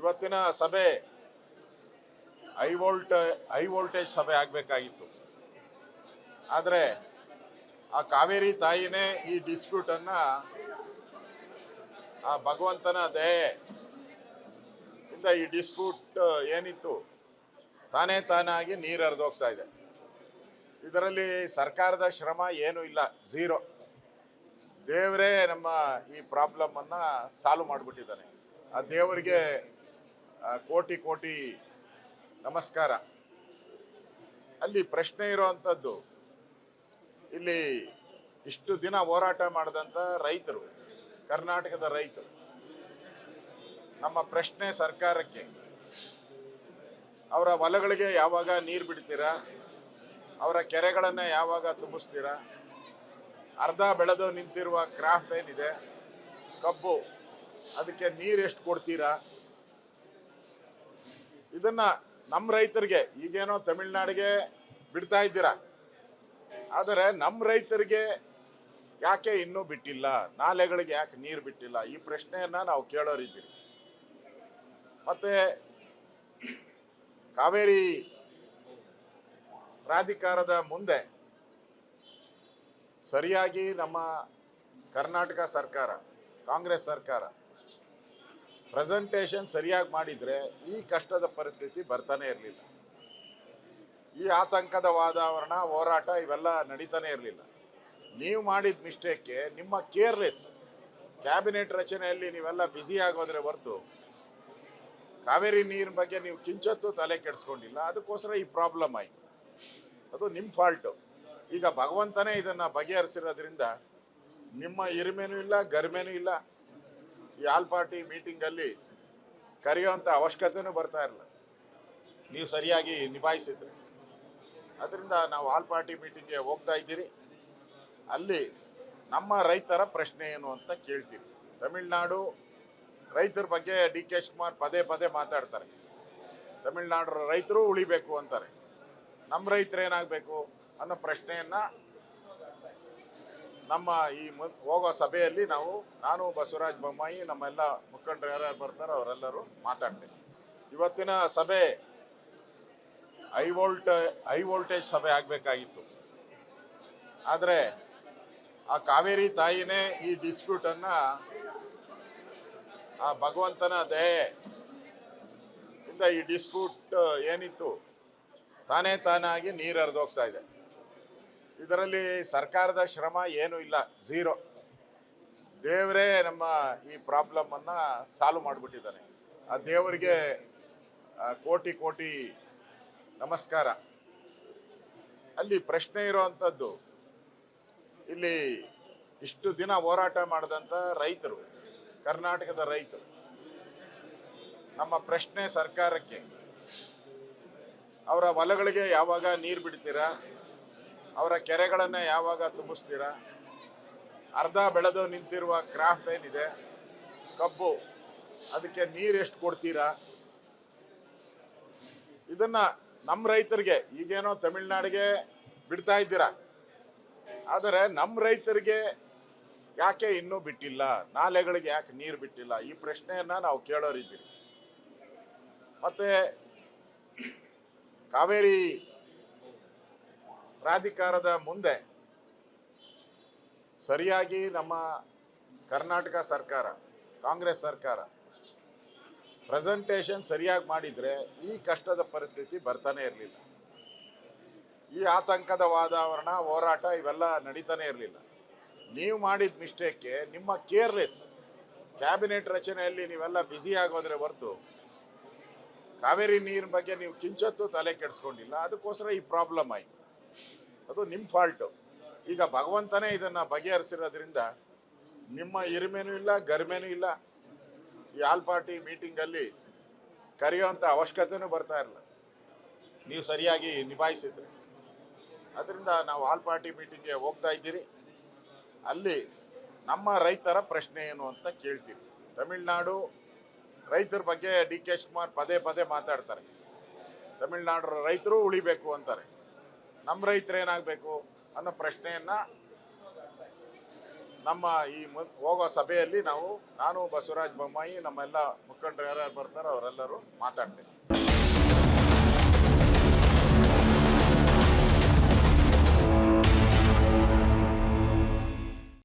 ಇವತ್ತಿನ ಸಭೆ high voltage ಸಭೆ ಆಗಬೇಕಾಗಿತ್ತು. ಆದರೆ ಆ ಕಾವೇರಿ ತಾಯಿನೇ ಈ ಡಿಸ್ಪ್ಯೂಟನ್ನು ಆ ಭಗವಂತನ ದಯೆಯಿಂದ ಈ ಡಿಸ್ಪ್ಯೂಟ್ ಏನಿತ್ತು ತಾನಾಗಿ ನೀರು ಹರಿದೋಗ್ತಾ ಇದೆ. ಇದರಲ್ಲಿ ಸರ್ಕಾರದ ಶ್ರಮ ಏನೂ ಇಲ್ಲ, ಝೀರೋ. ದೇವರೇ ನಮ್ಮ ಈ ಪ್ರಾಬ್ಲಮನ್ನು ಸಾಲ್ವ್ ಮಾಡಿಬಿಟ್ಟಿದ್ದಾನೆ. ಆ ದೇವರಿಗೆ ಕೋಟಿ ಕೋಟಿ ನಮಸ್ಕಾರ. ಅಲ್ಲಿ ಪ್ರಶ್ನೆ ಇರೋವಂಥದ್ದು, ಇಲ್ಲಿ ಇಷ್ಟು ದಿನ ಹೋರಾಟ ಮಾಡಿದಂಥ ರೈತರು, ಕರ್ನಾಟಕದ ರೈತರು, ನಮ್ಮ ಪ್ರಶ್ನೆ ಸರ್ಕಾರಕ್ಕೆ, ಅವರ ಹೊಲಗಳಿಗೆ ಯಾವಾಗ ನೀರು ಬಿಡ್ತೀರಾ? ಅವರ ಕೆರೆಗಳನ್ನು ಯಾವಾಗ ತುಂಬಿಸ್ತೀರಾ? ಅರ್ಧ ಬೆಳೆದು ನಿಂತಿರುವ ಕ್ರಾಫ್ಟ್ ಏನಿದೆ, ಕಬ್ಬು, ಅದಕ್ಕೆ ನೀರು ಎಷ್ಟು ಕೊಡ್ತೀರಾ? ಇದನ್ನ ನಮ್ಮ ರೈತರಿಗೆ, ಈಗೇನೋ ತಮಿಳ್ನಾಡಿಗೆ ಬಿಡ್ತಾ ಇದ್ದೀರಾ, ಆದರೆ ನಮ್ಮ ರೈತರಿಗೆ ಯಾಕೆ ಇನ್ನೂ ಬಿಟ್ಟಿಲ್ಲ? ನಾಲೆಗಳಿಗೆ ಯಾಕೆ ನೀರು ಬಿಟ್ಟಿಲ್ಲ? ಈ ಪ್ರಶ್ನೆಯನ್ನ ನಾವು ಕೇಳೋರಿದ್ದೀರಿ. ಮತ್ತೆ ಕಾವೇರಿ ಪ್ರಾಧಿಕಾರದ ಮುಂದೆ ಸರಿಯಾಗಿ ನಮ್ಮ ಕರ್ನಾಟಕ ಸರ್ಕಾರ, ಕಾಂಗ್ರೆಸ್ ಸರ್ಕಾರ ಪ್ರೆಸೆಂಟೇಷನ್ ಸರಿಯಾಗಿ ಮಾಡಿದರೆ ಈ ಕಷ್ಟದ ಪರಿಸ್ಥಿತಿ ಬರ್ತಾನೆ ಇರಲಿಲ್ಲ. ಈ ಆತಂಕದ ವಾತಾವರಣ, ಹೋರಾಟ ಇವೆಲ್ಲ ನಡೀತಾನೆ ಇರಲಿಲ್ಲ. ನೀವು ಮಾಡಿದ ಮಿಸ್ಟೇಕ್ಗೆ ನಿಮ್ಮ ಕೇರ್ಲೆಸ್ ಕ್ಯಾಬಿನೆಟ್ ರಚನೆಯಲ್ಲಿ ನೀವೆಲ್ಲ ಬ್ಯುಸಿ ಆಗೋದ್ರೆ ಹೊರತು ಕಾವೇರಿ ನೀರಿನ ಬಗ್ಗೆ ನೀವು ಕಿಂಚತ್ತೂ ತಲೆ ಕೆಡಿಸ್ಕೊಂಡಿಲ್ಲ. ಅದಕ್ಕೋಸ್ಕರ ಈ ಪ್ರಾಬ್ಲಮ್ ಆಯಿತು. ಅದು ನಿಮ್ಮ ಫಾಲ್ಟು. ಈಗ ಭಗವಂತನೇ ಇದನ್ನು ಬಗೆಹರಿಸಿರೋದ್ರಿಂದ ನಿಮ್ಮ ಇರಿಮೆನೂ ಇಲ್ಲ, ಗರಿಮೆನೂ ಇಲ್ಲ. ಈ ಆಲ್ ಪಾರ್ಟಿ ಮೀಟಿಂಗಲ್ಲಿ ಕರೆಯುವಂಥ ಅವಶ್ಯಕತೆಯೂ ಬರ್ತಾ ಇರಲಿಲ್ಲ, ನೀವು ಸರಿಯಾಗಿ ನಿಭಾಯಿಸಿದ್ರಿ. ಅದರಿಂದ ನಾವು ಆಲ್ ಪಾರ್ಟಿ ಮೀಟಿಂಗ್ಗೆ ಹೋಗ್ತಾ ಇದ್ದೀರಿ. ಅಲ್ಲಿ ನಮ್ಮ ರೈತರ ಪ್ರಶ್ನೆ ಏನು ಅಂತ ಕೇಳ್ತೀವಿ. ತಮಿಳ್ನಾಡು ರೈತರ ಬಗ್ಗೆ ಡಿ ಕೆ ಶಿವಕುಮಾರ್ ಪದೇ ಪದೇ ಮಾತಾಡ್ತಾರೆ. ತಮಿಳ್ನಾಡು ರೈತರು ಉಳಿಬೇಕು ಅಂತಾರೆ. ನಮ್ಮ ರೈತರು ಏನಾಗಬೇಕು ಅನ್ನೋ ಪ್ರಶ್ನೆಯನ್ನು ನಮ್ಮ ಈ ಹೋಗೋ ಸಭೆಯಲ್ಲಿ ನಾನು ಬಸವರಾಜ ಬೊಮ್ಮಾಯಿ, ನಮ್ಮೆಲ್ಲ ಮುಖಂಡರು ಯಾರ್ಯಾರು ಬರ್ತಾರೋ ಅವರೆಲ್ಲರೂ ಮಾತಾಡ್ತೀನಿ. ಇವತ್ತಿನ ಸಭೆ ಹೈ ವೋಲ್ಟೇಜ್ ಸಭೆ ಆಗಬೇಕಾಗಿತ್ತು. ಆದರೆ ಆ ಕಾವೇರಿ ತಾಯಿನೇ ಈ ಡಿಸ್ಪ್ಯೂಟನ್ನು ಆ ಭಗವಂತನ ದಯೆಯಿಂದ ಈ ಡಿಸ್ಪ್ಯೂಟ್ ಏನಿತ್ತು ತಾನಾಗಿ ನೀರು ಹರಿದೋಗ್ತಾ ಇದೆ. ಇದರಲ್ಲಿ ಸರ್ಕಾರದ ಶ್ರಮ ಏನೂ ಇಲ್ಲ, ಝೀರೋ. ದೇವರೇ ನಮ್ಮ ಈ ಪ್ರಾಬ್ಲಮನ್ನು ಸಾಲ್ವ್ ಮಾಡಿಬಿಟ್ಟಿದ್ದಾನೆ. ಆ ದೇವರಿಗೆ ಕೋಟಿ ಕೋಟಿ ನಮಸ್ಕಾರ. ಅಲ್ಲಿ ಪ್ರಶ್ನೆ ಇರೋವಂಥದ್ದು, ಇಲ್ಲಿ ಇಷ್ಟು ದಿನ ಹೋರಾಟ ಮಾಡಿದಂಥ ರೈತರು, ಕರ್ನಾಟಕದ ರೈತರು, ನಮ್ಮ ಪ್ರಶ್ನೆ ಸರ್ಕಾರಕ್ಕೆ, ಅವರ ಹೊಲಗಳಿಗೆ ಯಾವಾಗ ನೀರು ಬಿಡ್ತೀರಾ? ಅವರ ಕೆರೆಗಳನ್ನು ಯಾವಾಗ ತುಂಬಿಸ್ತೀರಾ? ಅರ್ಧ ಬೆಳೆದು ನಿಂತಿರುವ ಕ್ರಾಫ್ಟ್ ಏನಿದೆ, ಕಬ್ಬು, ಅದಕ್ಕೆ ನೀರು ಎಷ್ಟು ಕೊಡ್ತೀರಾ? ಇದನ್ನ ನಮ್ಮ ರೈತರಿಗೆ, ಈಗೇನೋ ತಮಿಳ್ನಾಡಿಗೆ ಬಿಡ್ತಾ ಇದ್ದೀರಾ, ಆದರೆ ನಮ್ಮ ರೈತರಿಗೆ ಯಾಕೆ ಇನ್ನೂ ಬಿಟ್ಟಿಲ್ಲ? ನಾಲೆಗಳಿಗೆ ಯಾಕೆ ನೀರು ಬಿಟ್ಟಿಲ್ಲ? ಈ ಪ್ರಶ್ನೆಯನ್ನ ನಾವು ಕೇಳೋರಿದ್ದೀರಿ. ಮತ್ತೆ ಕಾವೇರಿ ಪ್ರಾಧಿಕಾರದ ಮುಂದೆ ಸರಿಯಾಗಿ ನಮ್ಮ ಕರ್ನಾಟಕ ಸರ್ಕಾರ, ಕಾಂಗ್ರೆಸ್ ಸರ್ಕಾರ ಪ್ರೆಸೆಂಟೇಷನ್ ಸರಿಯಾಗಿ ಮಾಡಿದರೆ ಈ ಕಷ್ಟದ ಪರಿಸ್ಥಿತಿ ಬರ್ತಾನೆ ಇರಲಿಲ್ಲ. ಈ ಆತಂಕದ ವಾತಾವರಣ, ಹೋರಾಟ ಇವೆಲ್ಲ ನಡೀತಾನೆ ಇರಲಿಲ್ಲ. ನೀವು ಮಾಡಿದ ಮಿಸ್ಟೇಕ್ಗೆ ನಿಮ್ಮ ಕೇರ್ಲೆಸ್ ಕ್ಯಾಬಿನೆಟ್ ರಚನೆಯಲ್ಲಿ ನೀವೆಲ್ಲ ಬ್ಯುಸಿ ಆಗೋದ್ರೆ ಹೊರತು ಕಾವೇರಿ ನೀರಿನ ಬಗ್ಗೆ ನೀವು ಕಿಂಚತ್ತೂ ತಲೆ ಕೆಡಿಸ್ಕೊಂಡಿಲ್ಲ. ಅದಕ್ಕೋಸ್ಕರ ಈ ಪ್ರಾಬ್ಲಮ್ ಆಯಿತು. ಅದು ನಿಮ್ಮ ಫಾಲ್ಟು. ಈಗ ಭಗವಂತನೇ ಇದನ್ನು ಬಗೆಹರಿಸಿರೋದ್ರಿಂದ ನಿಮ್ಮ ಇರಿಮೆನೂ ಇಲ್ಲ, ಗರಿಮೆನೂ ಇಲ್ಲ. ಈ ಆಲ್ ಪಾರ್ಟಿ ಮೀಟಿಂಗಲ್ಲಿ ಕರೆಯುವಂಥ ಅವಶ್ಯಕತೆಯೂ ಬರ್ತಾ ಇರಲಿಲ್ಲ, ನೀವು ಸರಿಯಾಗಿ ನಿಭಾಯಿಸಿದ್ರಿ. ಅದರಿಂದ ನಾವು ಆಲ್ ಪಾರ್ಟಿ ಮೀಟಿಂಗ್ಗೆ ಹೋಗ್ತಾ ಇದ್ದೀರಿ. ಅಲ್ಲಿ ನಮ್ಮ ರೈತರ ಪ್ರಶ್ನೆ ಏನು ಅಂತ ಕೇಳ್ತೀವಿ. ತಮಿಳ್ನಾಡು ರೈತರ ಬಗ್ಗೆ ಡಿ ಕೆ ಶಿವಕುಮಾರ್ ಪದೇ ಪದೇ ಮಾತಾಡ್ತಾರೆ. ತಮಿಳ್ನಾಡು ರೈತರು ಉಳಿಬೇಕು ಅಂತಾರೆ. ನಮ್ಮ ರೈತರು ಏನಾಗಬೇಕು ಅನ್ನೋ ಪ್ರಶ್ನೆಯನ್ನು ನಮ್ಮ ಈ ಹೋಗೋ ಸಭೆಯಲ್ಲಿ ನಾನು ಬಸವರಾಜ ಬೊಮ್ಮಾಯಿ ನಮ್ಮೆಲ್ಲ ಮುಖಂಡರು ಯಾರ್ಯಾರು ಬರ್ತಾರೋ ಅವರೆಲ್ಲರೂ ಮಾತಾಡ್ತೇವೆ.